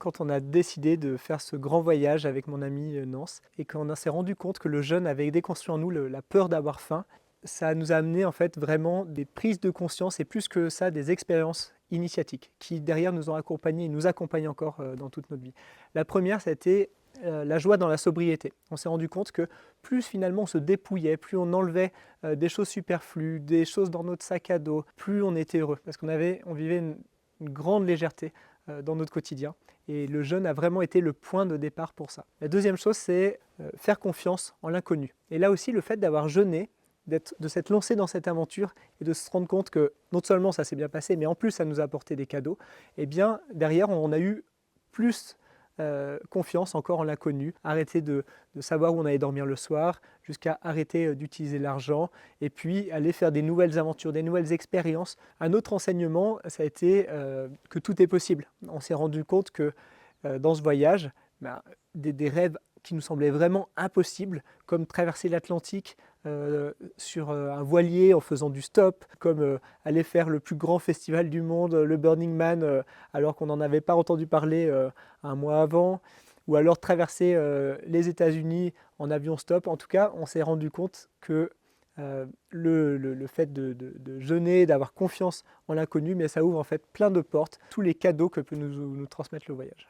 quand on a décidé de faire ce grand voyage avec mon ami Nance et qu'on s'est rendu compte que le jeûne avait déconstruit en nous la peur d'avoir faim. Ça nous a amené en fait vraiment des prises de conscience et plus que ça des expériences initiatiques qui derrière nous ont accompagnés et nous accompagnent encore dans toute notre vie. La première, c'était la joie dans la sobriété. On s'est rendu compte que plus finalement on se dépouillait, plus on enlevait des choses superflues, des choses dans notre sac à dos, plus on était heureux parce on vivait une grande légèreté dans notre quotidien. Et le jeûne a vraiment été le point de départ pour ça. La deuxième chose, c'est faire confiance en l'inconnu. Et là aussi, le fait d'avoir jeûné, de s'être lancé dans cette aventure et de se rendre compte que non seulement ça s'est bien passé, mais en plus ça nous a apporté des cadeaux, et bien derrière on a eu plus confiance encore en l'inconnu, arrêter de savoir où on allait dormir le soir, jusqu'à arrêter d'utiliser l'argent, et puis aller faire des nouvelles aventures, des nouvelles expériences. Un autre enseignement, ça a été que tout est possible. On s'est rendu compte que dans ce voyage, des rêves qui nous semblaient vraiment impossibles, comme traverser l'Atlantique sur un voilier en faisant du stop, comme aller faire le plus grand festival du monde, le Burning Man, alors qu'on n'en avait pas entendu parler un mois avant, ou alors traverser les États-Unis en avion stop. En tout cas, on s'est rendu compte que le fait de jeûner, d'avoir confiance en l'inconnu, mais ça ouvre en fait plein de portes, tous les cadeaux que peut nous transmettre le voyage.